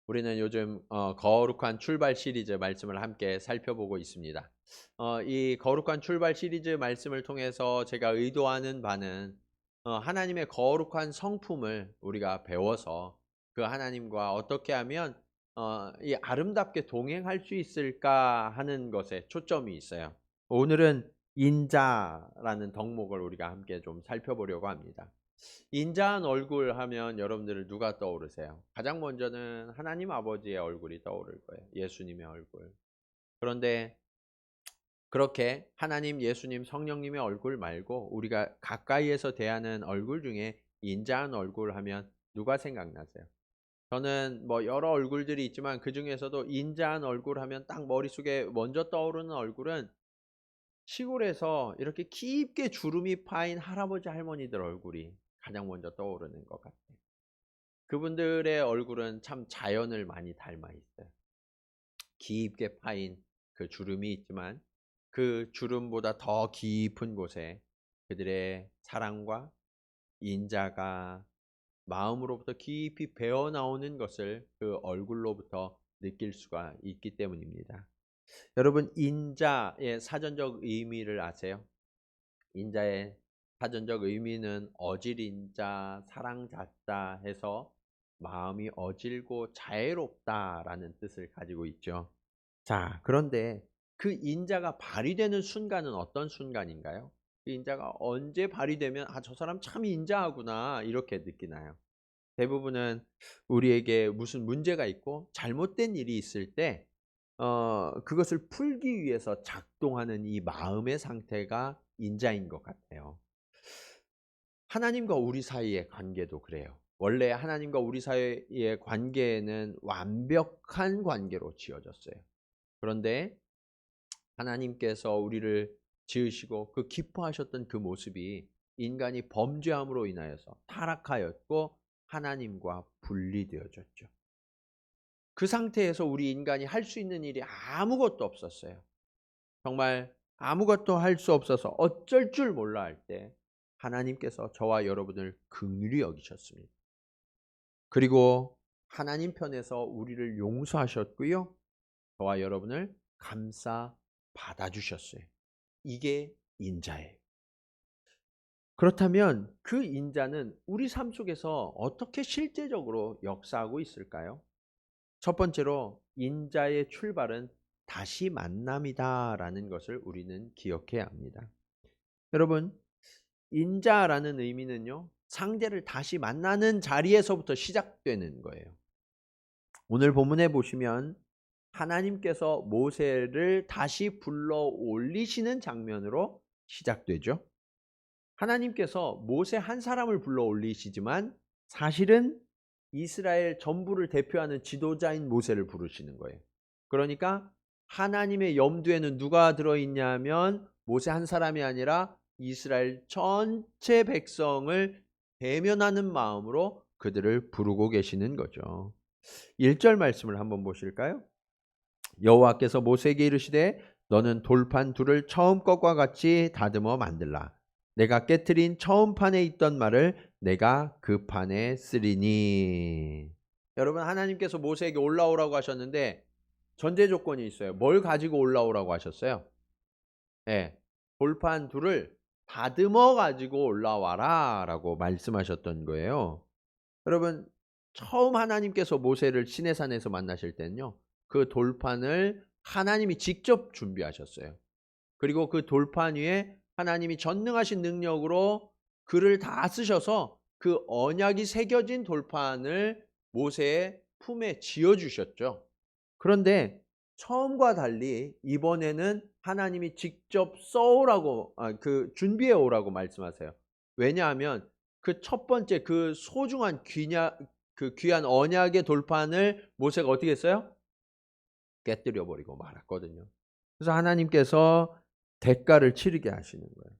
우리는 요즘 거룩한 출발 시리즈 말씀을 함께 살펴보고 있습니다. 이 거룩한 출발 시리즈 말씀을 통해서 제가 의도하는 바는 하나님의 거룩한 성품을 우리가 배워서 그 하나님과 어떻게 하면 이 아름답게 동행할 수 있을까 하는 것에 초점이 있어요. 오늘은 인자라는 덕목을 우리가 함께 좀 살펴보려고 합니다. 인자한 얼굴 하면 여러분들 누가 떠오르세요? 가장 먼저는 하나님 아버지의 얼굴이 떠오를 거예요. 예수님의 얼굴. 그런데 그렇게 하나님, 예수님, 성령님의 얼굴 말고 우리가 가까이에서 대하는 얼굴 중에 인자한 얼굴 하면 누가 생각나세요? 저는 뭐 여러 얼굴들이 있지만 그 중에서도 인자한 얼굴 하면 딱 머릿속에 먼저 떠오르는 얼굴은 시골에서 이렇게 깊게 주름이 파인 할아버지 할머니들 얼굴이 가장 먼저 떠오르는 것 같아요. 그분들의 얼굴은 참 자연을 많이 닮아 있어요. 깊게 파인 그 주름이 있지만 그 주름보다 더 깊은 곳에 그들의 사랑과 인자가 마음으로부터 깊이 배어나오는 것을 그 얼굴로부터 느낄 수가 있기 때문입니다. 여러분, 인자의 사전적 의미를 아세요? 인자의 사전적 의미는 어질인자, 사랑자자 해서 마음이 어질고 자애롭다라는 뜻을 가지고 있죠. 자, 그런데 그 인자가 발휘되는 순간은 어떤 순간인가요? 그 인자가 언제 발휘되면 저 사람 참 인자하구나 이렇게 느끼나요? 대부분은 우리에게 무슨 문제가 있고 잘못된 일이 있을 때 그것을 풀기 위해서 작동하는 이 마음의 상태가 인자인 것 같아요. 하나님과 우리 사이의 관계도 그래요. 원래 하나님과 우리 사이의 관계는 완벽한 관계로 지어졌어요. 그런데 하나님께서 우리를 지으시고 그 기뻐하셨던 그 모습이 인간이 범죄함으로 인하여서 타락하였고 하나님과 분리되어졌죠. 그 상태에서 우리 인간이 할 수 있는 일이 아무것도 없었어요. 정말 아무것도 할 수 없어서 어쩔 줄 몰라 할 때 하나님께서 저와 여러분을 긍휼히 여기셨습니다. 그리고 하나님 편에서 우리를 용서하셨고요. 저와 여러분을 감싸 받아주셨어요. 이게 인자예요. 그렇다면 그 인자는 우리 삶 속에서 어떻게 실제적으로 역사하고 있을까요? 첫 번째로 인자의 출발은 다시 만남이다라는 것을 우리는 기억해야 합니다. 여러분, 인자라는 의미는요, 상대를 다시 만나는 자리에서부터 시작되는 거예요. 오늘 본문에 보시면 하나님께서 모세를 다시 불러 올리시는 장면으로 시작되죠. 하나님께서 모세 한 사람을 불러 올리시지만 사실은 이스라엘 전부를 대표하는 지도자인 모세를 부르시는 거예요. 그러니까 하나님의 염두에는 누가 들어있냐면 모세 한 사람이 아니라 이스라엘 전체 백성을 대면하는 마음으로 그들을 부르고 계시는 거죠. 1절 말씀을 한번 보실까요? 여호와께서 모세에게 이르시되 너는 돌판 둘을 처음 것과 같이 다듬어 만들라. 내가 깨트린 처음 판에 있던 말을 내가 그 판에 쓰리니. 여러분, 하나님께서 모세에게 올라오라고 하셨는데 전제 조건이 있어요. 뭘 가지고 올라오라고 하셨어요? 네, 돌판 둘을 다듬어 가지고 올라와라 라고 말씀하셨던 거예요. 여러분, 처음 하나님께서 모세를 시내산에서 만나실 때는요, 그 돌판을 하나님이 직접 준비하셨어요. 그리고 그 돌판 위에 하나님이 전능하신 능력으로 글을 다 쓰셔서 그 언약이 새겨진 돌판을 모세의 품에 지어주셨죠. 그런데 처음과 달리 이번에는 하나님이 직접 써오라고, 준비해 오라고 말씀하세요. 왜냐하면 그 첫 번째 그 소중한 그 귀한 언약의 돌판을 모세가 어떻게 했어요? 깨뜨려 버리고 말았거든요. 그래서 하나님께서 대가를 치르게 하시는 거예요.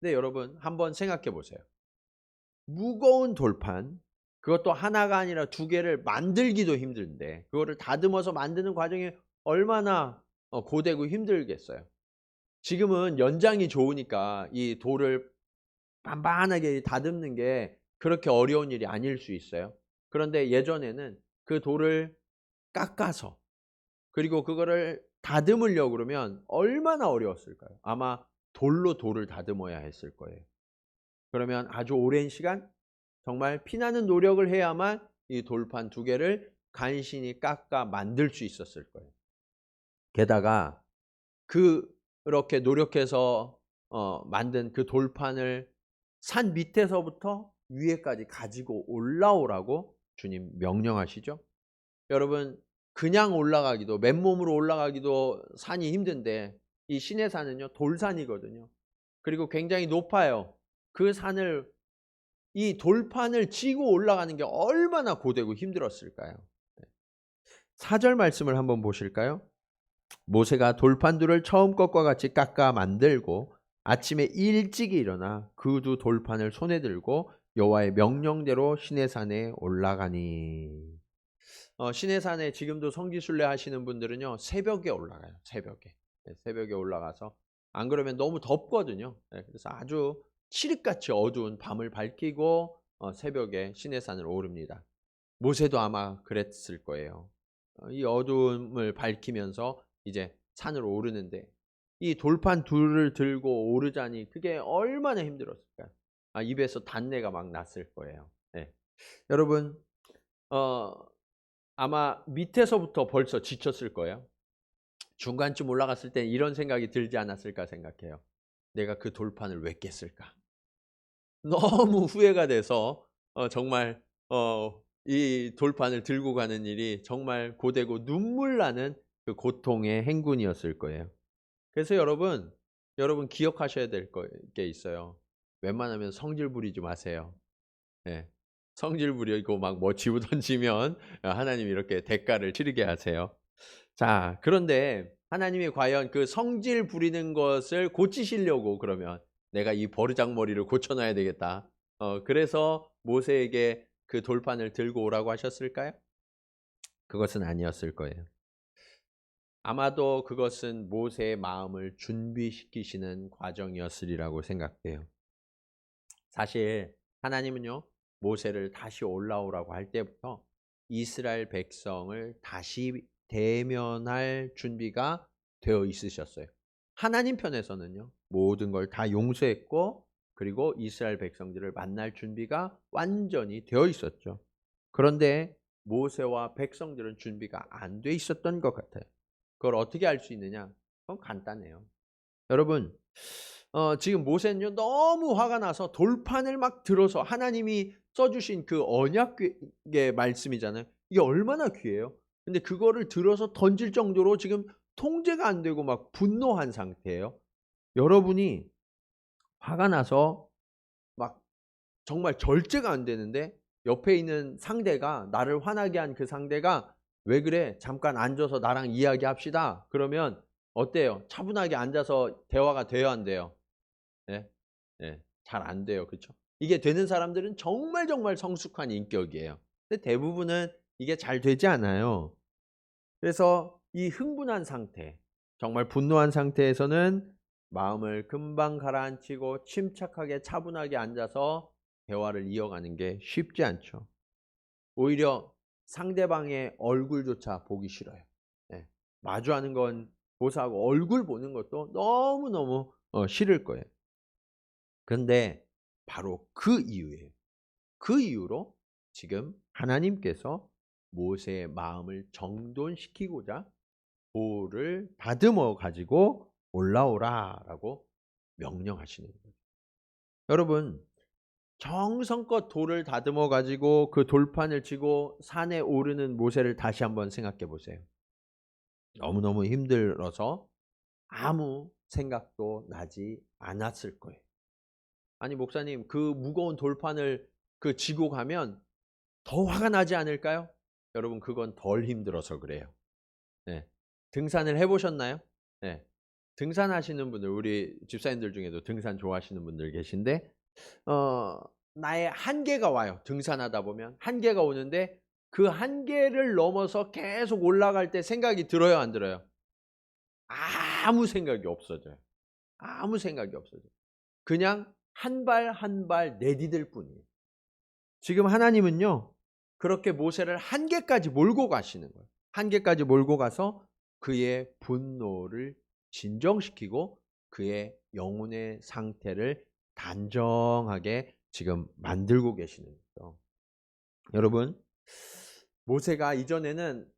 근데 여러분 한번 생각해 보세요. 무거운 돌판, 그것도 하나가 아니라 두 개를 만들기도 힘든데 그거를 다듬어서 만드는 과정이 얼마나 고되고 힘들겠어요. 지금은 연장이 좋으니까 이 돌을 반반하게 다듬는 게 그렇게 어려운 일이 아닐 수 있어요. 그런데 예전에는 그 돌을 깎아서 그리고 그거를 다듬으려고 그러면 얼마나 어려웠을까요? 아마 돌로 돌을 다듬어야 했을 거예요. 그러면 아주 오랜 시간 정말 피나는 노력을 해야만 이 돌판 두 개를 간신히 깎아 만들 수 있었을 거예요. 게다가 그렇게 노력해서 만든 그 돌판을 산 밑에서부터 위에까지 가지고 올라오라고 주님 명령하시죠. 여러분 그냥 올라가기도 맨몸으로 올라가기도 산이 힘든데 이 시내산은요 돌산이거든요. 그리고 굉장히 높아요. 그 산을 이 돌판을 지고 올라가는 게 얼마나 고되고 힘들었을까요? 4절 말씀을 한번 보실까요? 모세가 돌판들을 처음 것과 같이 깎아 만들고 아침에 일찍 일어나 그 두 돌판을 손에 들고 여호와의 명령대로 시내산에 올라가니. 시내산에 지금도 성지순례 하시는 분들은요 새벽에 올라가요. 새벽에. 네, 새벽에 올라가서 안 그러면 너무 덥거든요. 네, 그래서 아주 칠흑같이 어두운 밤을 밝히고 새벽에 시내산을 오릅니다. 모세도 아마 그랬을 거예요. 이 어두움을 밝히면서 이제 산을 오르는데 이 돌판 둘을 들고 오르자니 그게 얼마나 힘들었을까요? 입에서 단내가 막 났을 거예요. 네. 여러분 아마 밑에서부터 벌써 지쳤을 거예요. 중간쯤 올라갔을 때 이런 생각이 들지 않았을까 생각해요. 내가 그 돌판을 왜 깼을까? 너무 후회가 돼서 정말 이 돌판을 들고 가는 일이 정말 고되고 눈물 나는 그 고통의 행군이었을 거예요. 그래서 여러분 기억하셔야 될 게 있어요. 웬만하면 성질 부리지 마세요. 예. 성질 부리고 막 뭐 지우 던지면 하나님이 이렇게 대가를 치르게 하세요. 자, 그런데 하나님이 과연 그 성질 부리는 것을 고치시려고 그러면 내가 이 버르장머리를 고쳐놔야 되겠다. 그래서 모세에게 그 돌판을 들고 오라고 하셨을까요? 그것은 아니었을 거예요. 아마도 그것은 모세의 마음을 준비시키시는 과정이었으리라고 생각돼요. 사실 하나님은요, 모세를 다시 올라오라고 할 때부터 이스라엘 백성을 다시 대면할 준비가 되어 있으셨어요. 하나님 편에서는요, 모든 걸 다 용서했고, 그리고 이스라엘 백성들을 만날 준비가 완전히 되어 있었죠. 그런데 모세와 백성들은 준비가 안 돼 있었던 것 같아요. 그걸 어떻게 알 수 있느냐? 그건 간단해요. 여러분, 지금 모세는요, 너무 화가 나서 돌판을 막 들어서 하나님이 써주신 그 언약의 말씀이잖아요. 이게 얼마나 귀해요. 근데 그거를 들어서 던질 정도로 지금 통제가 안 되고 막 분노한 상태예요. 여러분이 화가 나서 막 정말 절제가 안 되는데 옆에 있는 상대가 나를 화나게 한 그 상대가 "왜 그래? 잠깐 앉아서 나랑 이야기합시다." 그러면 어때요? 차분하게 앉아서 대화가 돼요, 안 돼요? 예. 예. 잘 안 돼요. 그쵸? 이게 되는 사람들은 정말 정말 성숙한 인격이에요. 근데 대부분은 이게 잘 되지 않아요. 그래서 이 흥분한 상태, 정말 분노한 상태에서는 마음을 금방 가라앉히고 침착하게 차분하게 앉아서 대화를 이어가는 게 쉽지 않죠. 오히려 상대방의 얼굴조차 보기 싫어요. 예. 마주하는 건 고사하고 얼굴 보는 것도 너무너무 싫을 거예요. 근데 바로 그 이유예요. 그 이유로 지금 하나님께서 모세의 마음을 정돈시키고자 돌을 다듬어 가지고 올라오라라고 명령하시는 거예요. 여러분, 정성껏 돌을 다듬어 가지고 그 돌판을 치고 산에 오르는 모세를 다시 한번 생각해 보세요. 너무너무 힘들어서 아무 생각도 나지 않았을 거예요. 아니 목사님 그 무거운 돌판을 지고 가면 더 화가 나지 않을까요? 여러분 그건 덜 힘들어서 그래요. 네. 등산을 해 보셨나요? 네. 등산하시는 분들, 우리 집사님들 중에도 등산 좋아하시는 분들 계신데, 나의 한계가 와요. 등산하다 보면 한계가 오는데 그 한계를 넘어서 계속 올라갈 때 생각이 들어요, 안 들어요? 아무 생각이 없어져요. 아무 생각이 없어져요. 그냥 한 발 한 발 내디딜 뿐이에요. 지금 하나님은요, 그렇게 모세를 한계까지 몰고 가시는 거예요. 한계까지 몰고 가서 그의 분노를 진정시키고 그의 영혼의 상태를 단정하게 지금 만들고 계시는 거죠. 여러분, 모세가 이전에는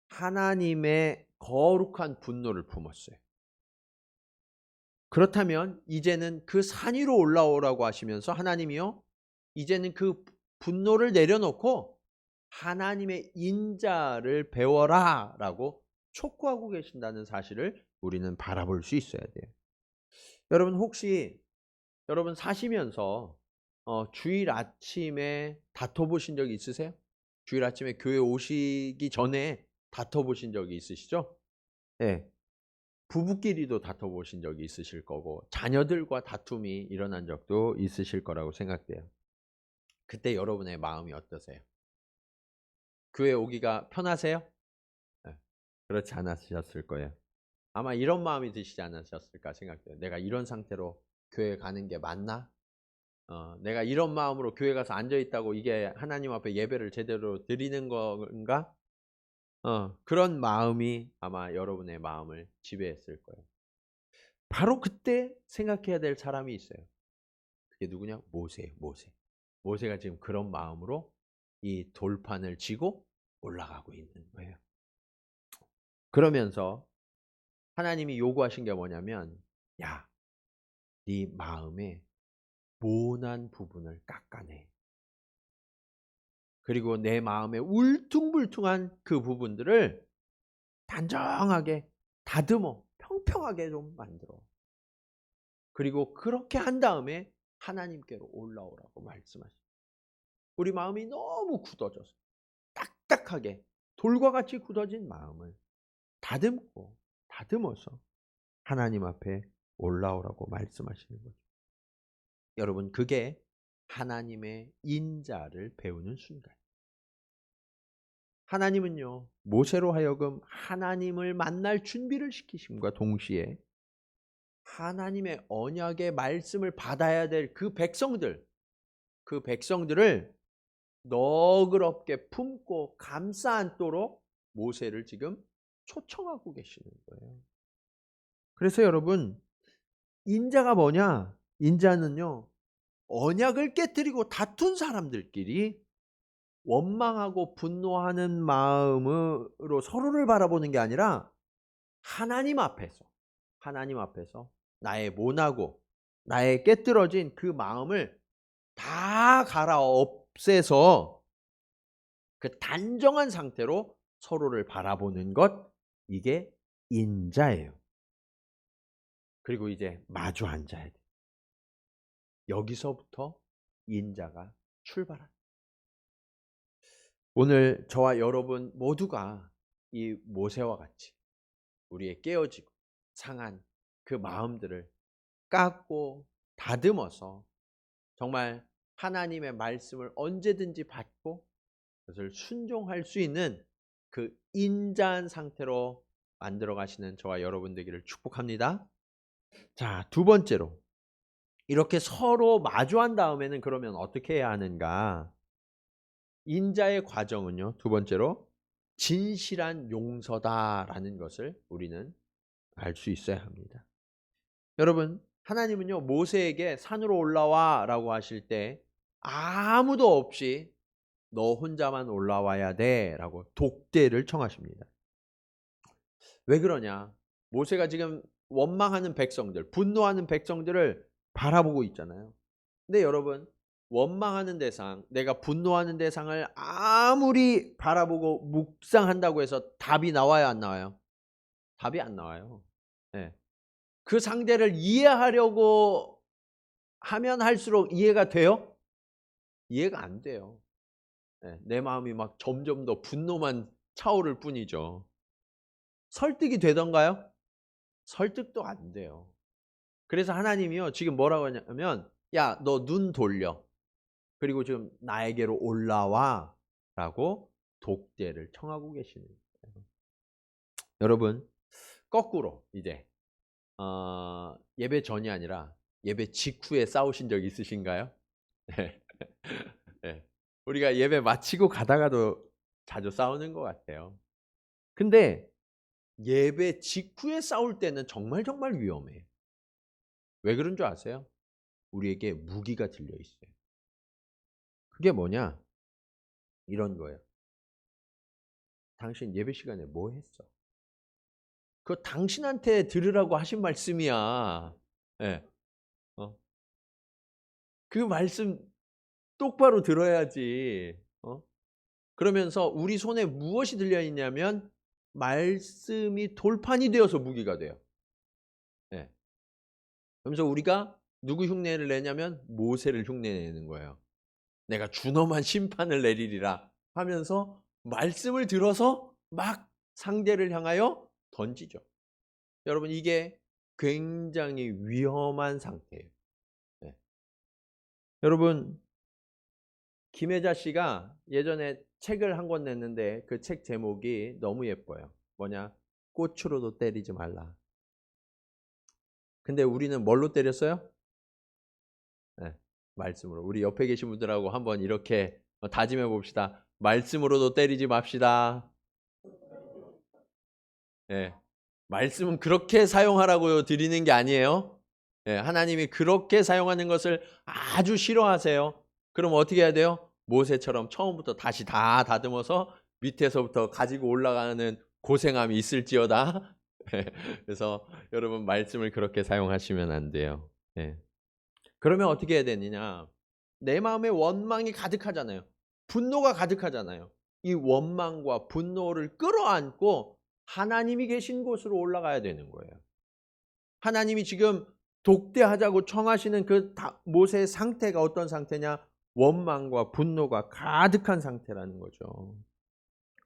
하나님의 거룩한 분노를 품었어요. 그렇다면 이제는 그 산 위로 올라오라고 하시면서 하나님이요, 이제는 그 분노를 내려놓고 하나님의 인자를 배워라 라고 촉구하고 계신다는 사실을 우리는 바라볼 수 있어야 돼요. 여러분, 혹시 여러분 사시면서 주일 아침에 다퉈보신 적이 있으세요? 주일 아침에 교회 오시기 전에 다퉈보신 적이 있으시죠? 네. 부부끼리도 다퉈보신 적이 있으실 거고 자녀들과 다툼이 일어난 적도 있으실 거라고 생각돼요. 그때 여러분의 마음이 어떠세요? 교회 오기가 편하세요? 네, 그렇지 않으셨을 거예요. 아마 이런 마음이 드시지 않으셨을까 생각돼요. 내가 이런 상태로 교회 가는 게 맞나? 내가 이런 마음으로 교회 가서 앉아있다고 이게 하나님 앞에 예배를 제대로 드리는 건가? 그런 마음이 아마 여러분의 마음을 지배했을 거예요. 바로 그때 생각해야 될 사람이 있어요. 그게 누구냐? 모세예요. 모세가 지금 그런 마음으로 이 돌판을 쥐고 올라가고 있는 거예요. 그러면서 하나님이 요구하신 게 뭐냐면, 야, 네 마음에 모난 부분을 깎아내. 그리고 내 마음에 울퉁불퉁한 그 부분들을 단정하게 다듬어 평평하게 좀 만들어. 그리고 그렇게 한 다음에 하나님께로 올라오라고 말씀하십니다. 우리 마음이 너무 굳어져서 딱딱하게 돌과 같이 굳어진 마음을 다듬어서 하나님 앞에 올라오라고 말씀하시는 거죠. 여러분, 그게 하나님의 인자를 배우는 순간. 하나님은요, 모세로 하여금 하나님을 만날 준비를 시키심과 동시에 하나님의 언약의 말씀을 받아야 될 그 백성들을 너그럽게 품고 감싸 안도록 모세를 지금 초청하고 계시는 거예요. 그래서 여러분, 인자가 뭐냐? 인자는요, 언약을 깨뜨리고 다툰 사람들끼리 원망하고 분노하는 마음으로 서로를 바라보는 게 아니라 하나님 앞에서 나의 모나고 나의 깨뜨려진 그 마음을 다 갈아 없애서 그 단정한 상태로 서로를 바라보는 것, 이게 인자예요. 그리고 이제 마주 앉아야 돼. 여기서부터 인자가 출발합니다. 오늘 저와 여러분 모두가 이 모세와 같이 우리의 깨어지고 상한 그 마음들을 깎고 다듬어서 정말 하나님의 말씀을 언제든지 받고 그것을 순종할 수 있는 그 인자한 상태로 만들어 가시는 저와 여러분 되기를 축복합니다. 자, 두 번째로, 이렇게 서로 마주한 다음에는 그러면 어떻게 해야 하는가? 인자의 과정은요, 두 번째로 진실한 용서다라는 것을 우리는 알 수 있어야 합니다. 여러분, 하나님은요, 모세에게 산으로 올라와 라고 하실 때 아무도 없이 너 혼자만 올라와야 돼 라고 독대를 청하십니다. 왜 그러냐? 모세가 지금 원망하는 백성들, 분노하는 백성들을 바라보고 있잖아요. 근데 여러분, 원망하는 대상, 내가 분노하는 대상을 아무리 바라보고 묵상한다고 해서 답이 나와요, 안 나와요? 답이 안 나와요. 네. 그 상대를 이해하려고 하면 할수록 이해가 돼요? 이해가 안 돼요. 네. 내 마음이 막 점점 더 분노만 차오를 뿐이죠. 설득이 되던가요? 설득도 안 돼요. 그래서 하나님이요 지금 뭐라고 하냐면 야, 너 눈 돌려. 그리고 지금 나에게로 올라와 라고 독대를 청하고 계시는 거예요. 여러분 거꾸로 이제 예배 전이 아니라 예배 직후에 싸우신 적 있으신가요? 네. 네. 우리가 예배 마치고 가다가도 자주 싸우는 것 같아요. 근데 예배 직후에 싸울 때는 정말 정말 위험해요. 왜 그런 줄 아세요? 우리에게 무기가 들려 있어요. 그게 뭐냐? 이런 거예요. 당신 예배 시간에 뭐 했어? 그거 당신한테 들으라고 하신 말씀이야. 예. 어. 그 말씀 똑바로 들어야지. 그러면서 우리 손에 무엇이 들려 있냐면 말씀이 돌판이 되어서 무기가 돼요. 예. 그러면서 우리가 누구 흉내를 내냐면 모세를 흉내내는 거예요. 내가 준엄한 심판을 내리리라 하면서 말씀을 들어서 막 상대를 향하여 던지죠. 여러분 이게 굉장히 위험한 상태예요. 네. 여러분 김혜자 씨가 예전에 책을 한 권 냈는데 그 책 제목이 너무 예뻐요. 뭐냐? 꽃으로도 때리지 말라. 근데 우리는 뭘로 때렸어요? 네, 말씀으로. 우리 옆에 계신 분들하고 한번 이렇게 다짐해 봅시다. 말씀으로도 때리지 맙시다. 네, 말씀은 그렇게 사용하라고 드리는 게 아니에요. 네, 하나님이 그렇게 사용하는 것을 아주 싫어하세요. 그럼 어떻게 해야 돼요? 모세처럼 처음부터 다시 다 다듬어서 밑에서부터 가지고 올라가는 고생함이 있을지어다. 그래서 여러분 말씀을 그렇게 사용하시면 안 돼요. 네. 그러면 어떻게 해야 되느냐? 내 마음에 원망이 가득하잖아요. 분노가 가득하잖아요. 이 원망과 분노를 끌어안고 하나님이 계신 곳으로 올라가야 되는 거예요. 하나님이 지금 독대하자고 청하시는 그 모세의 상태가 어떤 상태냐? 원망과 분노가 가득한 상태라는 거죠.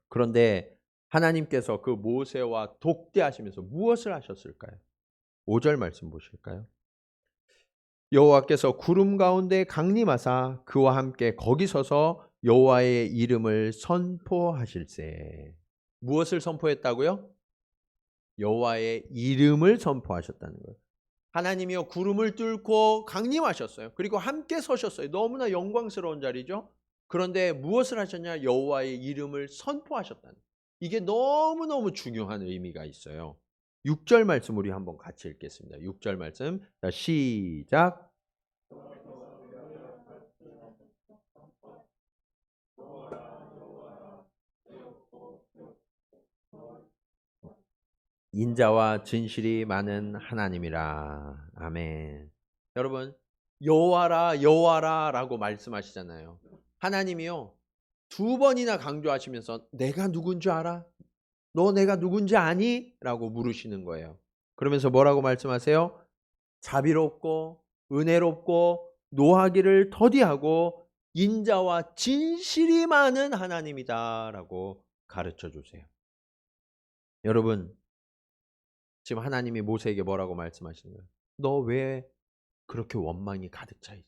그런데 하나님께서 그 모세와 독대하시면서 무엇을 하셨을까요? 5절 말씀 보실까요? 여호와께서 구름 가운데 강림하사 그와 함께 거기 서서 여호와의 이름을 선포하실세. 무엇을 선포했다고요? 여호와의 이름을 선포하셨다는 거예요. 하나님이요 구름을 뚫고 강림하셨어요. 그리고 함께 서셨어요. 너무나 영광스러운 자리죠. 그런데 무엇을 하셨냐? 여호와의 이름을 선포하셨다는 거예요. 이게 너무너무 중요한 의미가 있어요. 6절 말씀 우리 한번 같이 읽겠습니다. 6절 말씀. 자, 시작. 인자와 진실이 많은 하나님이라. 아멘. 여러분, 여호와라 여호와라라고 말씀하시잖아요. 하나님이요. 2번이나 강조하시면서 내가 누군지 알아? 너 내가 누군지 아니? 라고 물으시는 거예요. 그러면서 뭐라고 말씀하세요? 자비롭고 은혜롭고 노하기를 더디하고 인자와 진실이 많은 하나님이다라고 가르쳐 주세요. 여러분, 지금 하나님이 모세에게 뭐라고 말씀하시는 거예요? 너 왜 그렇게 원망이 가득 차 있어?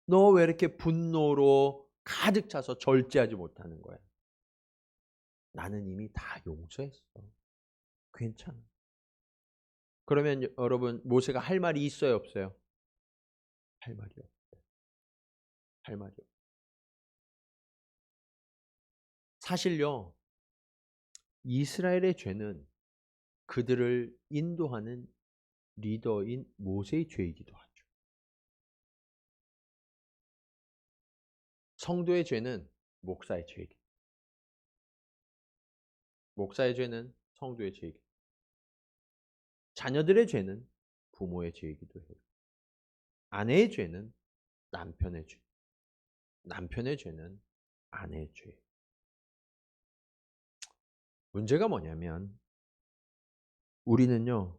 너 왜 이렇게 분노로 가득 차서 절제하지 못하는 거야? 나는 이미 다 용서했어. 괜찮아. 그러면 여러분 모세가 할 말이 있어요, 없어요? 할 말이 없어요. 할 말이 없어요. 사실요. 이스라엘의 죄는 그들을 인도하는 리더인 모세의 죄이기도 하죠. 성도의 죄는 목사의 죄이기도 하죠. 목사의 죄는 성도의 죄이기도 하죠. 자녀들의 죄는 부모의 죄이기도 해요. 아내의 죄는 남편의 죄. 남편의 죄는 아내의 죄. 문제가 뭐냐면 우리는요.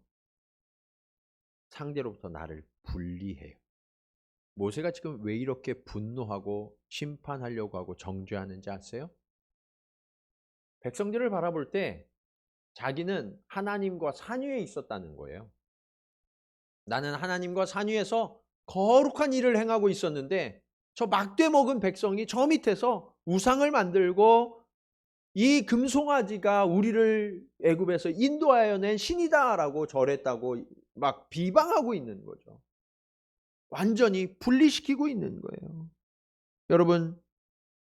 상대로부터 나를 분리해요. 모세가 지금 왜 이렇게 분노하고 심판하려고 하고 정죄하는지 아세요? 백성들을 바라볼 때 자기는 하나님과 산 위에 있었다는 거예요. 나는 하나님과 산 위에서 거룩한 일을 행하고 있었는데 저 막대 먹은 백성이 저 밑에서 우상을 만들고 이 금송아지가 우리를 애굽에서 인도하여 낸 신이다라고 절했다고 막 비방하고 있는 거죠. 완전히 분리시키고 있는 거예요. 여러분,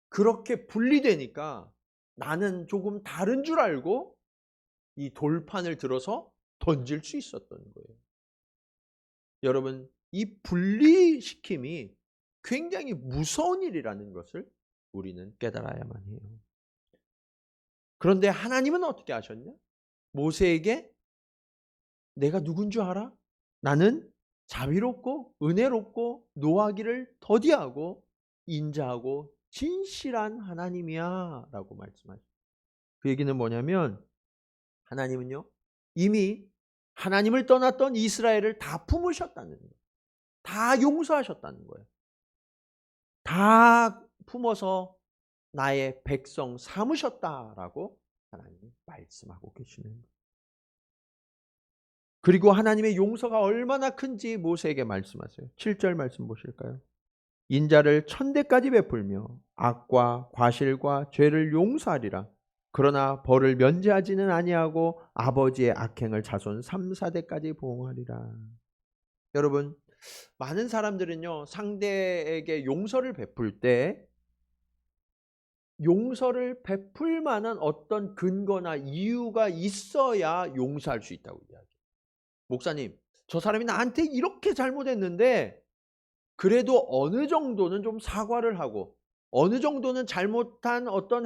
그렇게 분리되니까 나는 조금 다른 줄 알고 이 돌판을 들어서 던질 수 있었던 거예요. 여러분, 이 분리시킴이 굉장히 무서운 일이라는 것을 우리는 깨달아야만 해요. 그런데 하나님은 어떻게 하셨냐? 모세에게 내가 누군 줄 알아? 나는 자비롭고 은혜롭고 노하기를 더디하고 인자하고 진실한 하나님이야 라고 말씀하셨어요. 그 얘기는 뭐냐면 하나님은요 이미 하나님을 떠났던 이스라엘을 다 품으셨다는 거예요. 다 용서하셨다는 거예요. 다 품어서 나의 백성 삼으셨다라고 하나님이 말씀하고 계시는 거예요. 그리고 하나님의 용서가 얼마나 큰지 모세에게 말씀하세요. 7절 말씀 보실까요? 인자를 천대까지 베풀며 악과 과실과 죄를 용서하리라. 그러나 벌을 면제하지는 아니하고 아버지의 악행을 자손 3, 4대까지 보응하리라. 여러분, 많은 사람들은요 상대에게 용서를 베풀 때 용서를 베풀 만한 어떤 근거나 이유가 있어야 용서할 수 있다고 이야기해요. 목사님, 저 사람이 나한테 이렇게 잘못했는데 그래도 어느 정도는 좀 사과를 하고 어느 정도는 잘못한 어떤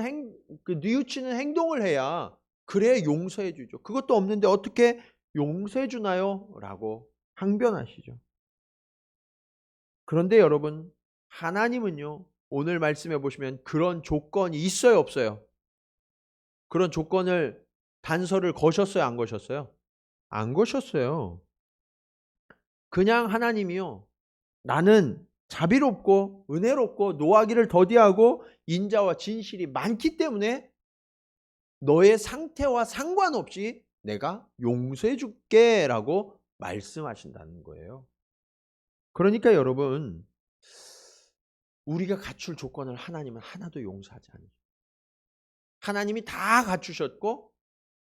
뉘우치는 행동을 해야 그래야 용서해 주죠. 그것도 없는데 어떻게 용서해 주나요? 라고 항변하시죠. 그런데 여러분, 하나님은요 오늘 말씀해 보시면 그런 조건이 있어요, 없어요? 그런 조건을 단서를 거셨어요, 안 거셨어요? 안 거셨어요. 그냥 하나님이요 나는 자비롭고 은혜롭고 노하기를 더디하고 인자와 진실이 많기 때문에 너의 상태와 상관없이 내가 용서해 줄게 라고 말씀하신다는 거예요. 그러니까 여러분, 우리가 갖출 조건을 하나님은 하나도 용서하지 않으셔요. 하나님이 다 갖추셨고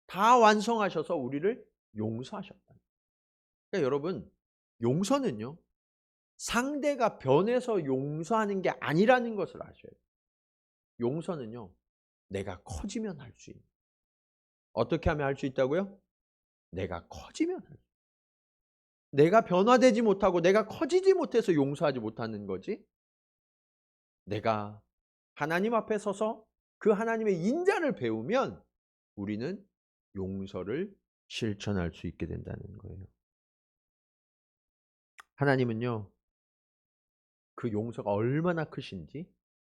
다 완성하셔서 우리를 용서하셨다. 그러니까 여러분, 용서는요 상대가 변해서 용서하는 게 아니라는 것을 아셔야 돼요. 용서는요 내가 커지면 할 수 있는. 어떻게 하면 할 수 있다고요? 내가 커지면 할 수 있는. 내가 변화되지 못하고 내가 커지지 못해서 용서하지 못하는 거지. 내가 하나님 앞에 서서 그 하나님의 인자를 배우면 우리는 용서를 실천할 수 있게 된다는 거예요. 하나님은요 그 용서가 얼마나 크신지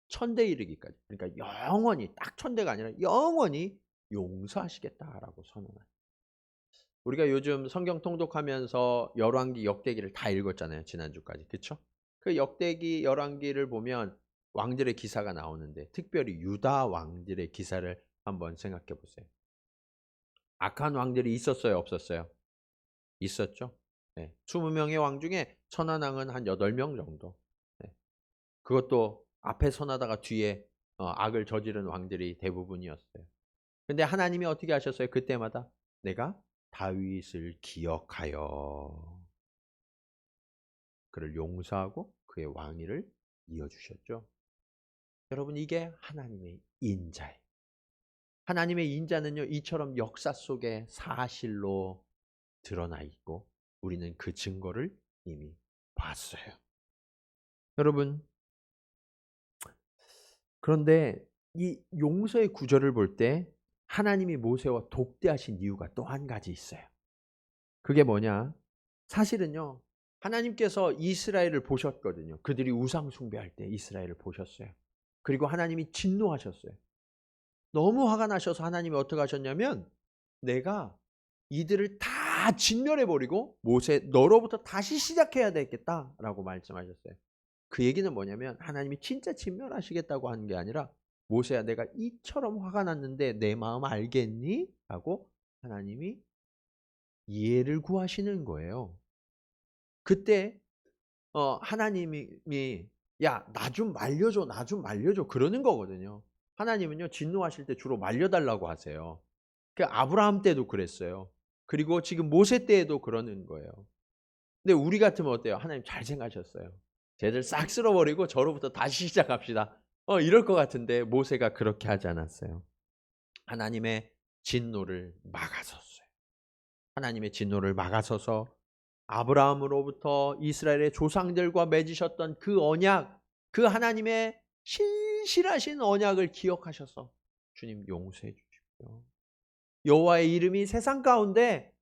천대 이르기까지, 그러니까 영원히, 딱 천대가 아니라 영원히 용서하시겠다라고 선언하죠. 우리가 요즘 성경 통독하면서 열왕기, 역대기를 다 읽었잖아요. 지난주까지. 그렇죠? 그 역대기, 열왕기를 보면 왕들의 기사가 나오는데 특별히 유다 왕들의 기사를 한번 생각해 보세요. 악한 왕들이 있었어요, 없었어요? 있었죠. 네. 20명의 왕 중에 선한 왕은 한 8명 정도. 네. 그것도 앞에 선하다가 뒤에 악을 저지른 왕들이 대부분이었어요. 근데 하나님이 어떻게 하셨어요? 그때마다 내가 다윗을 기억하여 그를 용서하고 그의 왕위를 이어주셨죠. 여러분, 이게 하나님의 인자예요. 하나님의 인자는요 이처럼 역사 속에 사실로 드러나 있고 우리는 그 증거를 이미 봤어요. 여러분, 그런데 이 용서의 구절을 볼 때 하나님이 모세와 독대하신 이유가 또 한 가지 있어요. 그게 뭐냐? 사실은요 하나님께서 이스라엘을 보셨거든요. 그들이 우상 숭배할 때 이스라엘을 보셨어요. 그리고 하나님이 진노하셨어요. 너무 화가 나셔서 하나님이 어떻게 하셨냐면 내가 이들을 다 진멸해버리고 모세 너로부터 다시 시작해야 되겠다라고 말씀하셨어요. 그 얘기는 뭐냐면 하나님이 진짜 진멸하시겠다고 하는 게 아니라 모세야 내가 이처럼 화가 났는데 내 마음 알겠니? 라고 하나님이 이해를 구하시는 거예요. 그때 하나님이 야, 나 좀 말려줘, 나 좀 말려줘 그러는 거거든요. 하나님은요 진노하실 때 주로 말려달라고 하세요. 그 아브라함 때도 그랬어요. 그리고 지금 모세 때에도 그러는 거예요. 근데 우리 같으면 어때요? 하나님 잘 생각하셨어요. 쟤들 싹 쓸어버리고 저로부터 다시 시작합시다. 이럴 것 같은데 모세가 그렇게 하지 않았어요. 하나님의 진노를 막아섰어요. 하나님의 진노를 막아서서 아브라함으로부터 이스라엘의 조상들과 맺으셨던 그 언약, 그 하나님의 신실하신 언약을 기억하셔서 주님 용서해 주십시오. 여호와의 이름이 세상 가운데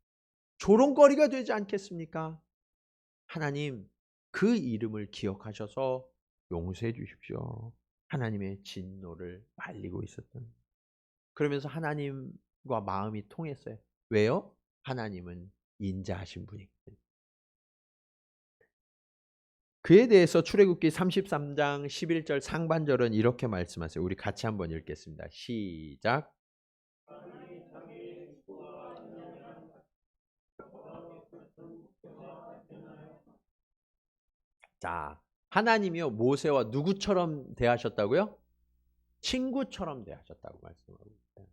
조롱거리가 되지 않겠습니까? 하나님 그 이름을 기억하셔서 용서해 주십시오. 하나님의 진노를 말리고 있었던. 그러면서 하나님과 마음이 통했어요. 왜요? 하나님은 인자하신 분이거든요. 그에 대해서 출애굽기 33장 11절 상반절은 이렇게 말씀하세요. 우리 같이 한번 읽겠습니다. 시작. 자, 하나님이요 모세와 누구처럼 대하셨다고요? 친구처럼 대하셨다고 말씀하고 있어요.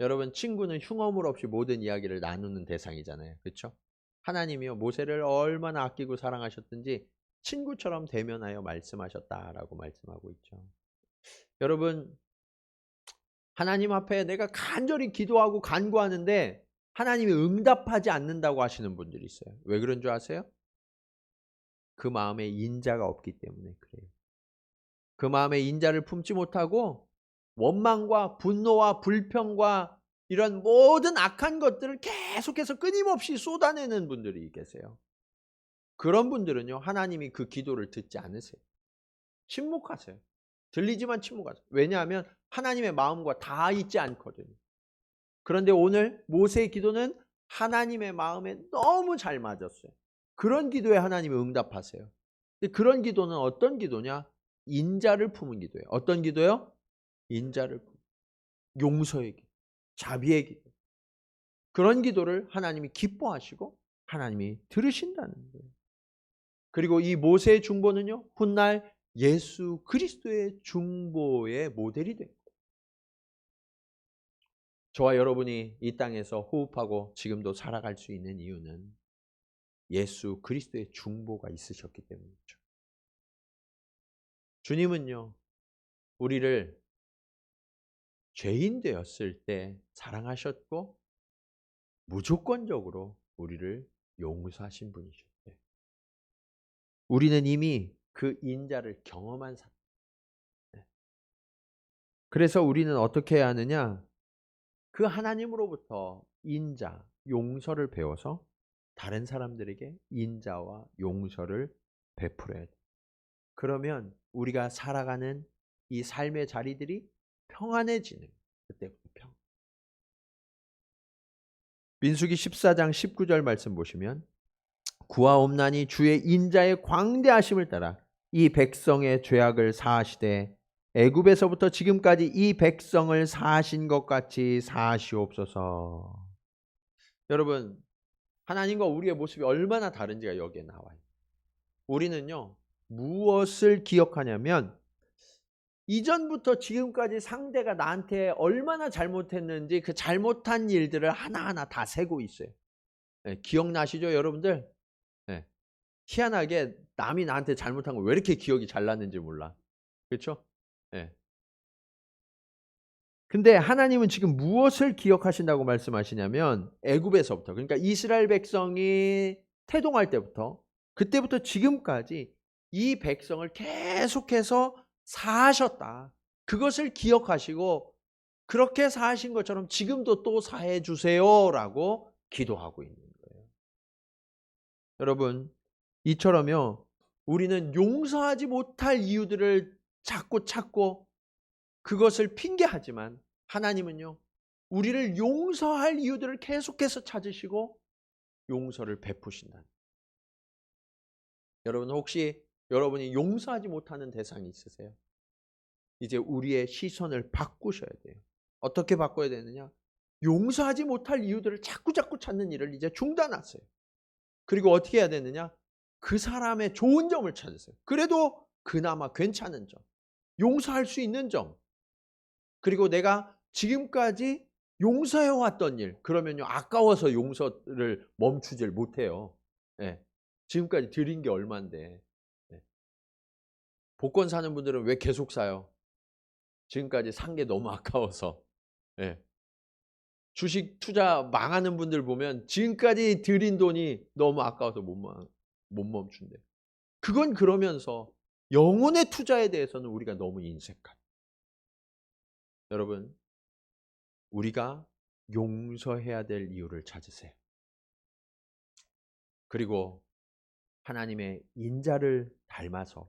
여러분, 친구는 흉어물 없이 모든 이야기를 나누는 대상이잖아요. 그렇죠? 하나님이요 모세를 얼마나 아끼고 사랑하셨든지 친구처럼 대면하여 말씀하셨다라고 말씀하고 있죠. 여러분, 하나님 앞에 내가 간절히 기도하고 간구하는데 하나님이 응답하지 않는다고 하시는 분들이 있어요. 왜 그런 줄 아세요? 그 마음에 인자가 없기 때문에 그래요. 그 마음에 인자를 품지 못하고 원망과 분노와 불평과 이런 모든 악한 것들을 계속해서 끊임없이 쏟아내는 분들이 계세요. 그런 분들은요 하나님이 그 기도를 듣지 않으세요. 침묵하세요. 들리지만 침묵하세요. 왜냐하면 하나님의 마음과 다 있지 않거든요. 그런데 오늘 모세의 기도는 하나님의 마음에 너무 잘 맞았어요. 그런 기도에 하나님이 응답하세요. 그런 기도는 어떤 기도냐? 인자를 품은 기도예요. 어떤 기도요? 인자를 품은, 용서의 기도, 자비의 기도. 그런 기도를 하나님이 기뻐하시고 하나님이 들으신다는 거예요. 그리고 이 모세의 중보는요, 훗날 예수 그리스도의 중보의 모델이 된 거예요. 저와 여러분이 이 땅에서 호흡하고 지금도 살아갈 수 있는 이유는 예수 그리스도의 중보가 있으셨기 때문이죠. 주님은요, 우리를 죄인 되었을 때 사랑하셨고 무조건적으로 우리를 용서하신 분이셨대요. 우리는 이미 그 인자를 경험한 사람. 그래서 우리는 어떻게 해야 하느냐? 그 하나님으로부터 인자, 용서를 배워서 다른 사람들에게 인자와 용서를 베풀어야 돼. 그러면 우리가 살아가는 이 삶의 자리들이 평안해지는 그때부터 평안. 민수기 14장 19절 말씀 보시면 구하옵나니 주의 인자의 광대하심을 따라 이 백성의 죄악을 사하시되 애굽에서부터 지금까지 이 백성을 사하신 것 같이 사하시옵소서. 여러분, 하나님과 우리의 모습이 얼마나 다른지가 여기에 나와요. 우리는요 무엇을 기억하냐면 이전부터 지금까지 상대가 나한테 얼마나 잘못했는지 그 잘못한 일들을 하나하나 다 세고 있어요. 네, 기억나시죠 여러분들? 네. 희한하게 남이 나한테 잘못한 거 왜 이렇게 기억이 잘 나는지 몰라. 그렇죠? 네. 근데 하나님은 지금 무엇을 기억하신다고 말씀하시냐면 애굽에서부터, 그러니까 이스라엘 백성이 태동할 때부터 그때부터 지금까지 이 백성을 계속해서 사하셨다. 그것을 기억하시고 그렇게 사하신 것처럼 지금도 또 사해 주세요라고 기도하고 있는 거예요. 여러분, 이처럼요 우리는 용서하지 못할 이유들을 자꾸 찾고 그것을 핑계하지만 하나님은요 우리를 용서할 이유들을 계속해서 찾으시고 용서를 베푸신다. 여러분, 혹시 여러분이 용서하지 못하는 대상이 있으세요? 이제 우리의 시선을 바꾸셔야 돼요. 어떻게 바꿔야 되느냐? 용서하지 못할 이유들을 자꾸 찾는 일을 이제 중단하세요. 그리고 어떻게 해야 되느냐? 그 사람의 좋은 점을 찾으세요. 그래도 그나마 괜찮은 점, 용서할 수 있는 점, 그리고 내가 지금까지 용서해 왔던 일, 그러면요 아까워서 용서를 멈추질 못해요. 예. 지금까지 드린 게 얼만데. 예. 복권 사는 분들은 왜 계속 사요? 지금까지 산 게 너무 아까워서. 예. 주식 투자 망하는 분들 보면 지금까지 들인 돈이 너무 아까워서 못 멈춘대요. 그건 그러면서 영혼의 투자에 대해서는 우리가 너무 인색한. 여러분, 우리가 용서해야 될 이유를 찾으세요. 그리고 하나님의 인자를 닮아서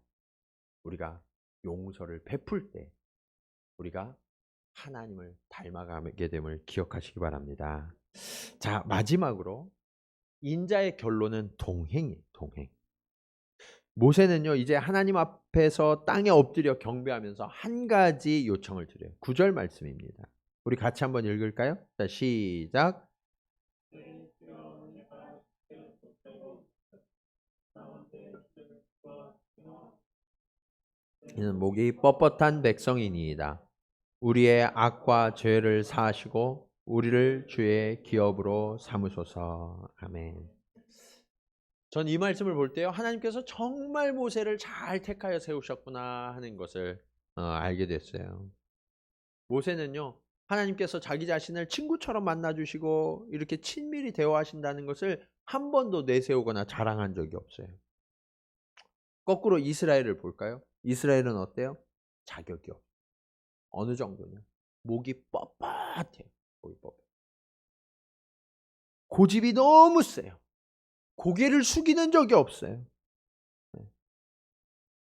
우리가 용서를 베풀 때 우리가 하나님을 닮아가게 됨을 기억하시기 바랍니다. 자, 마지막으로 인자의 결론은 동행이에요. 동행. 모세는요 이제 하나님 앞에서 땅에 엎드려 경배하면서 한 가지 요청을 드려요. 9절 말씀입니다. 우리 같이 한번 읽을까요? 자, 시작. 이는 목이 뻣뻣한 백성이니이다. 우리의 악과 죄를 사하시고 우리를 주의 기업으로 삼으소서. 아멘. 전 이 말씀을 볼 때요 하나님께서 정말 모세를 잘 택하여 세우셨구나 하는 것을 알게 됐어요. 모세는요 하나님께서 자기 자신을 친구처럼 만나주시고 이렇게 친밀히 대화하신다는 것을 한 번도 내세우거나 자랑한 적이 없어요. 거꾸로 이스라엘을 볼까요? 이스라엘은 어때요? 자격이 없어요. 어느 정도냐? 목이 뻣뻣해요. 목이 뻣뻣. 고집이 너무 세요. 고개를 숙이는 적이 없어요. 네.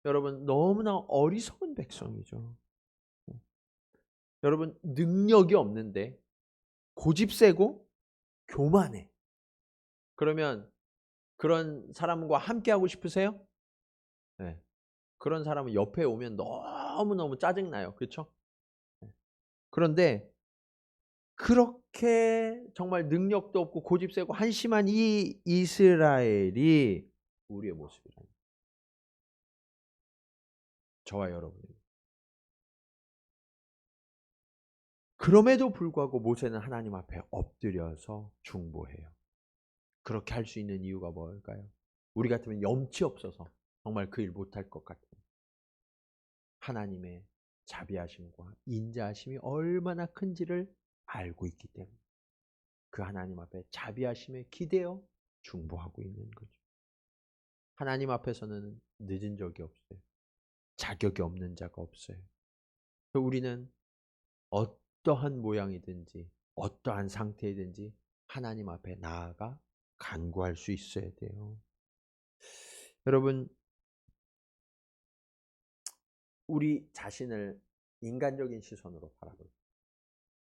여러분 너무나 어리석은 백성이죠. 네. 여러분 능력이 없는데 고집 세고 교만해. 그러면 그런 사람과 함께 하고 싶으세요? 네. 그런 사람은 옆에 오면 너무너무 짜증나요. 그렇죠? 네. 그런데 그렇게 정말 능력도 없고 고집 세고 한심한 이 이스라엘이 우리의 모습이라는 저와 여러분입니다. 그럼에도 불구하고 모세는 하나님 앞에 엎드려서 중보해요. 그렇게 할 수 있는 이유가 뭘까요? 우리 같으면 염치 없어서 정말 그 일 못할 것 같아요. 하나님의 자비하심과 인자하심이 얼마나 큰지를 알고 있기 때문에 그 하나님 앞에 자비하심에 기대어 중보하고 있는 거죠. 하나님 앞에서는 늦은 적이 없어요. 자격이 없는 자가 없어요. 우리는 어떠한 모양이든지 어떠한 상태이든지 하나님 앞에 나아가 간구할 수 있어야 돼요. 여러분 우리 자신을 인간적인 시선으로 바라볼 때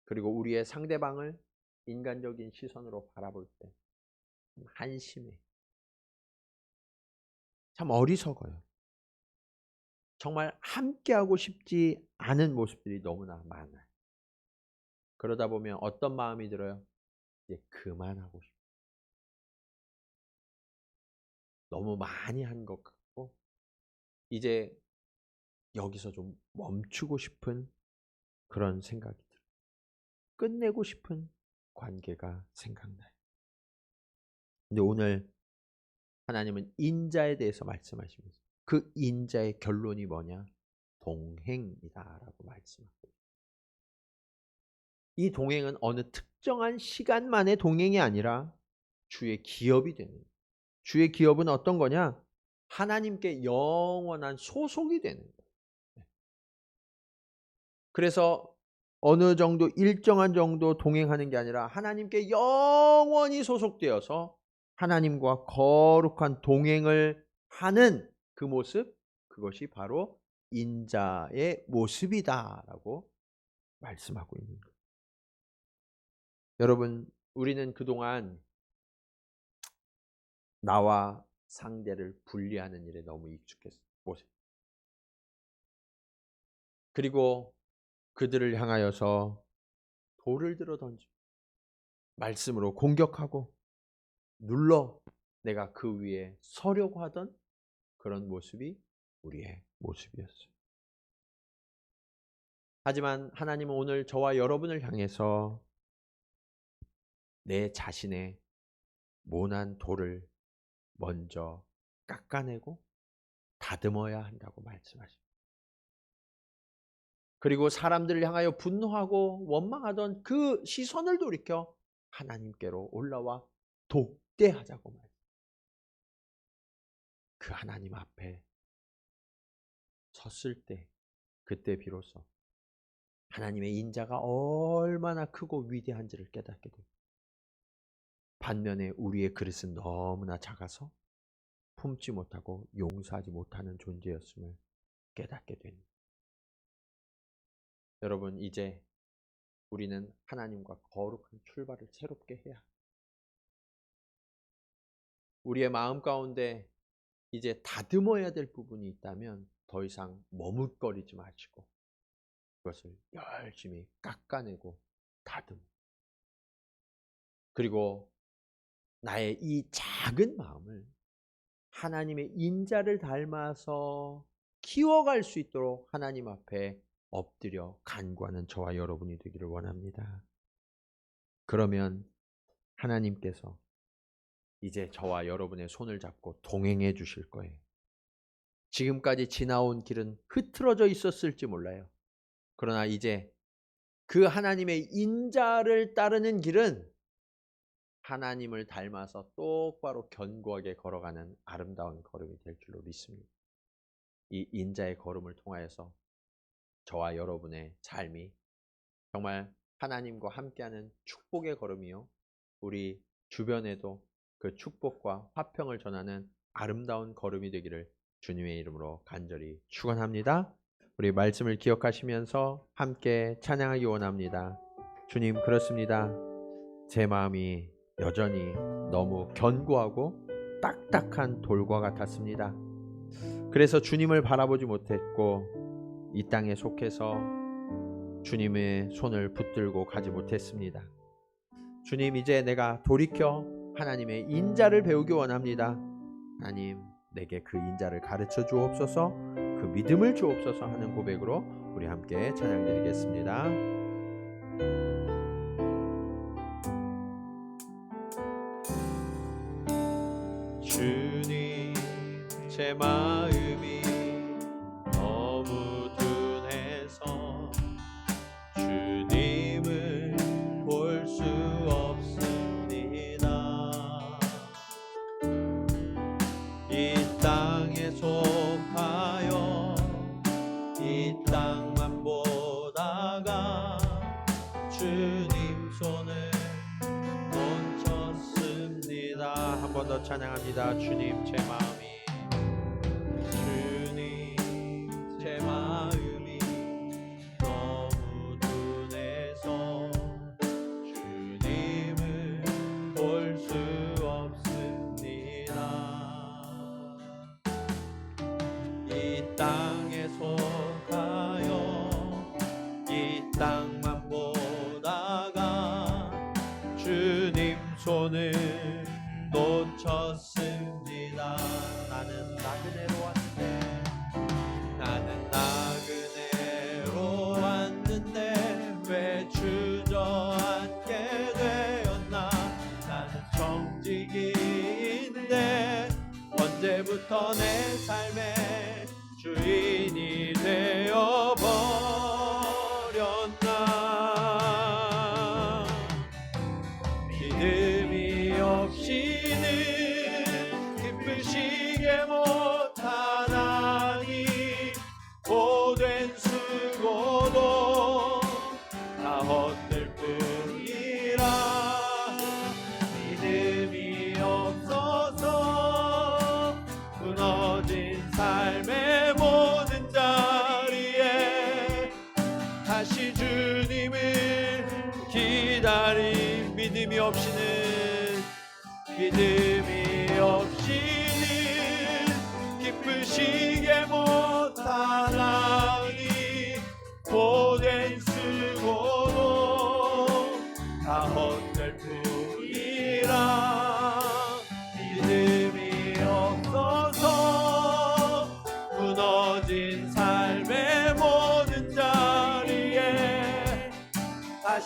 그리고 우리의 상대방을 인간적인 시선으로 바라볼 때 한심해. 참 어리석어요. 정말 함께하고 싶지 않은 모습들이 너무나 많아요. 그러다 보면 어떤 마음이 들어요? 이제 그만하고 싶어요. 너무 많이 한 것 같고 이제 여기서 좀 멈추고 싶은 그런 생각이 들어요. 끝내고 싶은 관계가 생각나요. 근데 오늘 하나님은 인자에 대해서 말씀하시면서 그 인자의 결론이 뭐냐? 동행이다라고 말씀하고 있어요. 이 동행은 어느 특정한 시간만의 동행이 아니라 주의 기업이 되는 거예요. 주의 기업은 어떤 거냐? 하나님께 영원한 소속이 되는 거예요. 그래서 어느 정도 일정한 정도 동행하는 게 아니라 하나님께 영원히 소속되어서 하나님과 거룩한 동행을 하는 그 모습, 그것이 바로 인자의 모습이다라고 말씀하고 있는 거예요. 여러분, 우리는 그동안 나와 상대를 분리하는 일에 너무 익숙했어요. 모세. 그리고 그들을 향하여서 돌을 들어 던져. 말씀으로 공격하고 눌러 내가 그 위에 서려고 하던 그런 모습이 우리의 모습이었어요. 하지만 하나님은 오늘 저와 여러분을 향해서 내 자신의 모난 돌을 먼저 깎아내고 다듬어야 한다고 말씀하십니다. 그리고 사람들을 향하여 분노하고 원망하던 그 시선을 돌이켜 하나님께로 올라와 독대하자고 말합니다. 그 하나님 앞에 섰을 때 그때 비로소 하나님의 인자가 얼마나 크고 위대한지를 깨닫게 됩니다. 반면에 우리의 그릇은 너무나 작아서 품지 못하고 용서하지 못하는 존재였음을 깨닫게 됩니다. 여러분, 이제 우리는 하나님과 거룩한 출발을 새롭게 해야 합니다. 우리의 마음 가운데 이제 다듬어야 될 부분이 있다면 더 이상 머뭇거리지 마시고 그것을 열심히 깎아내고 다듬어. 그리고 나의 이 작은 마음을 하나님의 인자를 닮아서 키워갈 수 있도록 하나님 앞에 엎드려 간구하는 저와 여러분이 되기를 원합니다. 그러면 하나님께서 이제 저와 여러분의 손을 잡고 동행해 주실 거예요. 지금까지 지나온 길은 흐트러져 있었을지 몰라요. 그러나 이제 그 하나님의 인자를 따르는 길은 하나님을 닮아서 똑바로 견고하게 걸어가는 아름다운 걸음이 될 줄로 믿습니다. 이 인자의 걸음을 통하여서 저와 여러분의 삶이 정말 하나님과 함께하는 축복의 걸음이요, 우리 주변에도 그 축복과 화평을 전하는 아름다운 걸음이 되기를 주님의 이름으로 간절히 축원합니다. 우리 말씀을 기억하시면서 함께 찬양하기 원합니다. 주님, 그렇습니다. 제 마음이 여전히 너무 견고하고 딱딱한 돌과 같았습니다. 그래서 주님을 바라보지 못했고 이 땅에 속해서 주님의 손을 붙들고 가지 못했습니다. 주님, 이제 내가 돌이켜 하나님의 인자를 배우기 원합니다. 하나님, 내게 그 인자를 가르쳐 주옵소서, 그 믿음을 주옵소서 하는 고백으로 우리 함께 찬양 드리겠습니다. 주님, 제 마음이 너무 둔해서 주님을 볼 수 없습니다. 이 땅에 속하여 이 땅만 보다가 주님 손을 놓쳤습니다. 한 번 더 찬양합니다. 주님, 제 마음이 너무 둔해서 주님을 볼 수 없습니다. 이 땅에 속하여 이 땅만 보다가 주님 손을 놓쳤습니다. 나는 나그네로 왔는데, 나는 나그네로 왔는데 왜 주저앉게 되었나. 나는 청지기인데 언제부터 내 삶의 주인이 되어버렸나. 믿음이 없이는 기쁘시게 못하나니 고된 수고도 다 헛될 뿐이라. 믿음이 없어서 무너진 삶의 모든 자리에 다시 주님을 기다림. 믿음이 없이는 기쁘시게 못하나니 고된 수고도 다 헛될 뿐.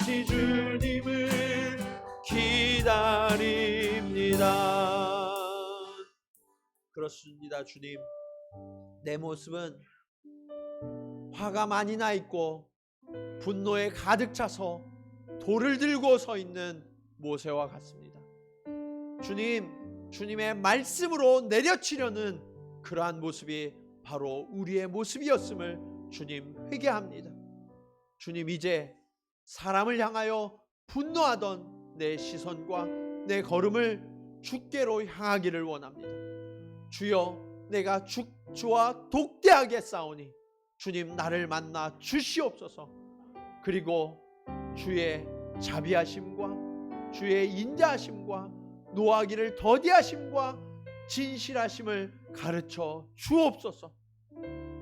다시 주님을 기다립니다. 그렇습니다. 주님, 내 모습은 화가 많이 나 있고 분노에 가득 차서 돌을 들고 서 있는 모세와 같습니다. 주님, 주님의 말씀으로 내려치려는 그러한 모습이 바로 우리의 모습이었음을 주님 회개합니다. 주님, 이제 사람을 향하여 분노하던 내 시선과 내 걸음을 주께로 향하기를 원합니다. 주여, 내가 주와 독대하게 싸우니 주님 나를 만나 주시옵소서. 그리고 주의 자비하심과 주의 인자하심과 노하기를 더디하심과 진실하심을 가르쳐 주옵소서.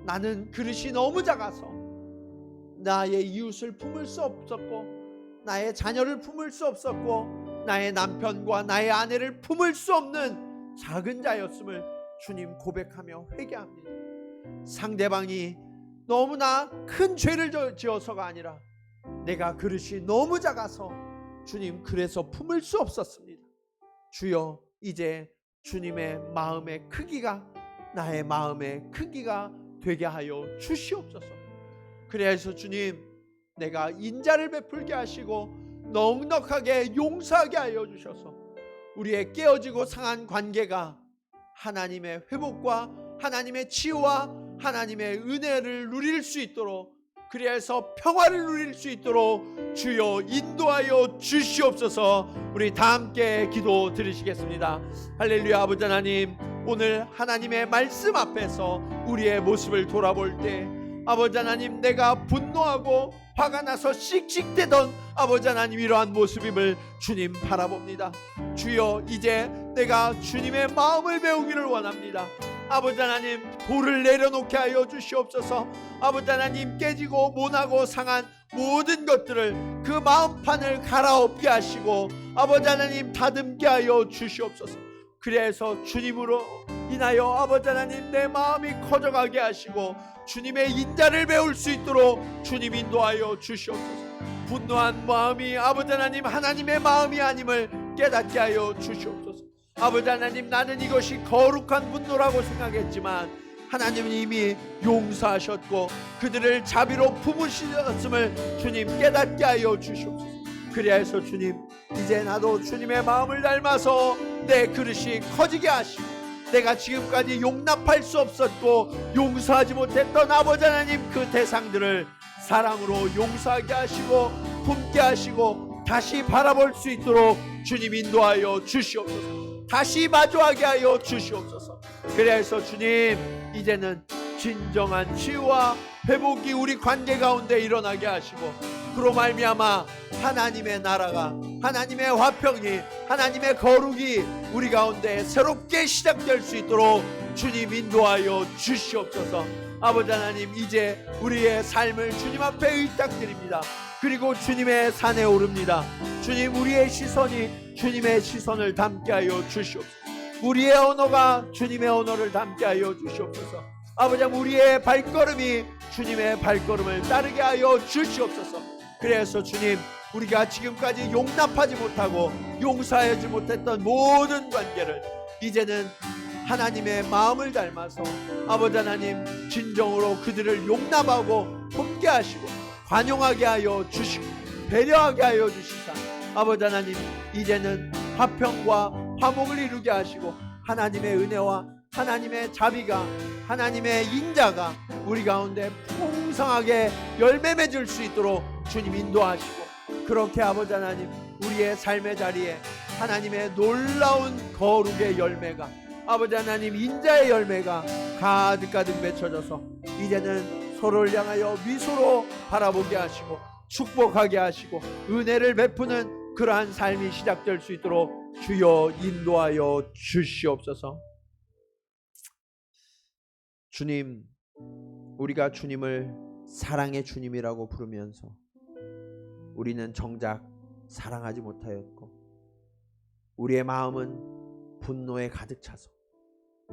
나는 그릇이 너무 작아서 나의 이웃을 품을 수 없었고, 나의 자녀를 품을 수 없었고, 나의 남편과 나의 아내를 품을 수 없는 작은 자였음을 주님 고백하며 회개합니다. 상대방이 너무나 큰 죄를 지어서가 아니라 내가 그릇이 너무 작아서 주님 그래서 품을 수 없었습니다. 주여, 이제 주님의 마음의 크기가 나의 마음의 크기가 되게 하여 주시옵소서. 그래서 주님, 내가 인자를 베풀게 하시고 넉넉하게 용서하게 하여 주셔서 우리의 깨어지고 상한 관계가 하나님의 회복과 하나님의 치유와 하나님의 은혜를 누릴 수 있도록, 그래서 평화를 누릴 수 있도록 주여 인도하여 주시옵소서. 우리 다 함께 기도 드리시겠습니다. 할렐루야. 아버지 하나님, 오늘 하나님의 말씀 앞에서 우리의 모습을 돌아볼 때 아버지 하나님, 내가 분노하고 화가 나서 씩씩대던 아버지 하나님 이러한 모습임을 주님 바라봅니다. 주여, 이제 내가 주님의 마음을 배우기를 원합니다. 아버지 하나님, 돌을 내려놓게 하여 주시옵소서. 아버지 하나님, 깨지고 모나고 상한 모든 것들을, 그 마음판을 갈아엎게 하시고 아버지 하나님 다듬게 하여 주시옵소서. 그래서 주님으로 인하여 아버지 하나님 내 마음이 커져가게 하시고 주님의 인자를 배울 수 있도록 주님 인도하여 주시옵소서. 분노한 마음이 아버지 하나님 하나님의 마음이 아님을 깨닫게 하여 주시옵소서. 아버지 하나님, 나는 이것이 거룩한 분노라고 생각했지만 하나님은 이미 용서하셨고 그들을 자비로 품으셨음을 주님 깨닫게 하여 주시옵소서. 그리하여서 주님, 이제 나도 주님의 마음을 닮아서 내 그릇이 커지게 하시고, 내가 지금까지 용납할 수 없었고 용서하지 못했던 아버지 하나님 그 대상들을 사랑으로 용서하게 하시고 품게 하시고 다시 바라볼 수 있도록 주님 인도하여 주시옵소서. 다시 마주하게 하여 주시옵소서. 그래서 주님, 이제는 진정한 치유와 회복이 우리 관계 가운데 일어나게 하시고, 그로 말미암아 하나님의 나라가, 하나님의 화평이, 하나님의 거룩이 우리 가운데 새롭게 시작될 수 있도록 주님 인도하여 주시옵소서. 아버지 하나님, 이제 우리의 삶을 주님 앞에 의탁드립니다. 그리고 주님의 산에 오릅니다. 주님, 우리의 시선이 주님의 시선을 담게 하여 주시옵소서. 우리의 언어가 주님의 언어를 담게 하여 주시옵소서. 아버지, 우리의 발걸음이 주님의 발걸음을 따르게 하여 주시옵소서. 그래서 주님, 우리가 지금까지 용납하지 못하고 용서하지 못했던 모든 관계를 이제는 하나님의 마음을 닮아서 아버지 하나님 진정으로 그들을 용납하고 품게 하시고 관용하게 하여 주시고 배려하게 하여 주시사, 아버지 하나님 이제는 화평과 화목을 이루게 하시고 하나님의 은혜와 하나님의 자비가, 하나님의 인자가 우리 가운데 풍성하게 열매 맺을 수 있도록 주님 인도하시고, 그렇게 아버지 하나님 우리의 삶의 자리에 하나님의 놀라운 거룩의 열매가, 아버지 하나님 인자의 열매가 가득가득 맺혀져서 이제는 서로를 향하여 미소로 바라보게 하시고 축복하게 하시고 은혜를 베푸는 그러한 삶이 시작될 수 있도록 주여 인도하여 주시옵소서. 주님, 우리가 주님을 사랑의 주님이라고 부르면서 우리는 정작 사랑하지 못하였고 우리의 마음은 분노에 가득 차서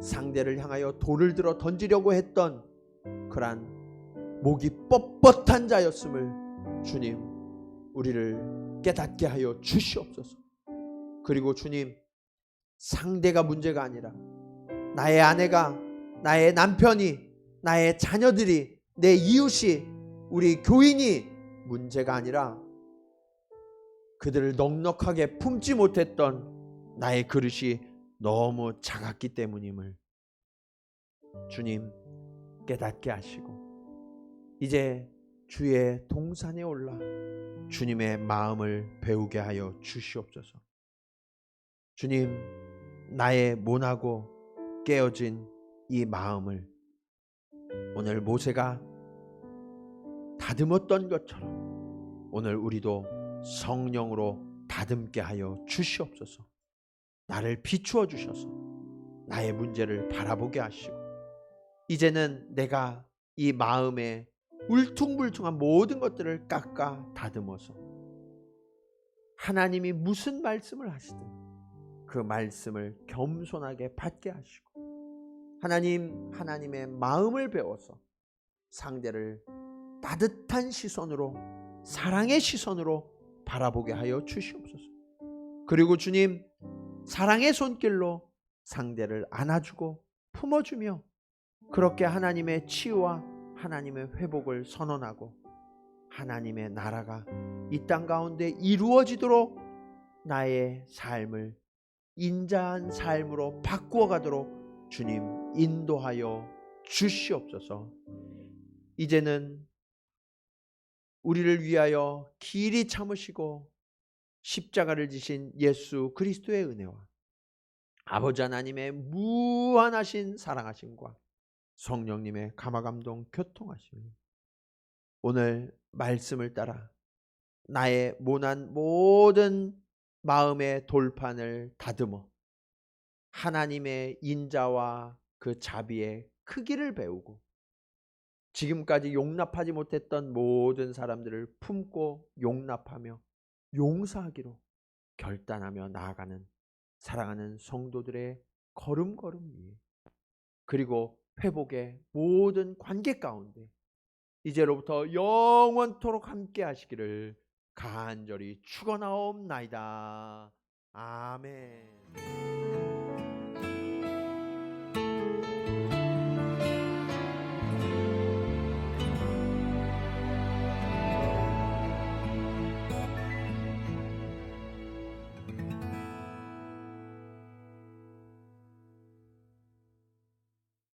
상대를 향하여 돌을 들어 던지려고 했던 그러한 목이 뻣뻣한 자였음을 주님 우리를 깨닫게 하여 주시옵소서. 그리고 주님, 상대가 문제가 아니라 나의 아내가, 나의 남편이, 나의 자녀들이, 내 이웃이, 우리 교인이 문제가 아니라 그들을 넉넉하게 품지 못했던 나의 그릇이 너무 작았기 때문임을 주님 깨닫게 하시고, 이제 주의 동산에 올라 주님의 마음을 배우게 하여 주시옵소서. 주님, 나의 모나고 깨어진 이 마음을 오늘 모세가 다듬었던 것처럼 오늘 우리도 성령으로 다듬게 하여 주시옵소서. 나를 비추어 주셔서 나의 문제를 바라보게 하시고, 이제는 내가 이 마음에 울퉁불퉁한 모든 것들을 깎아 다듬어서 하나님이 무슨 말씀을 하시든 그 말씀을 겸손하게 받게 하시고, 하나님의 마음을 배워서 상대를 따뜻한 시선으로, 사랑의 시선으로 바라보게 하여 주시옵소서. 그리고 주님, 사랑의 손길로 상대를 안아주고 품어주며 그렇게 하나님의 치유와 하나님의 회복을 선언하고 하나님의 나라가 이 땅 가운데 이루어지도록 나의 삶을 인자한 삶으로 바꾸어 가도록 주님 인도하여 주시옵소서. 이제는 우리를 위하여 길이 참으시고 십자가를 지신 예수 그리스도의 은혜와 아버지 하나님의 무한하신 사랑하심과 성령님의 감화감동 교통하심이 오늘 말씀을 따라 나의 모난 모든 마음의 돌판을 다듬어 하나님의 인자와 그 자비의 크기를 배우고 지금까지 용납하지 못했던 모든 사람들을 품고 용납하며 용서하기로 결단하며 나아가는 사랑하는 성도들의 걸음걸음 위에, 그리고 회복의 모든 관계 가운데 이제로부터 영원토록 함께 하시기를 간절히 축원하옵나이다. 아멘.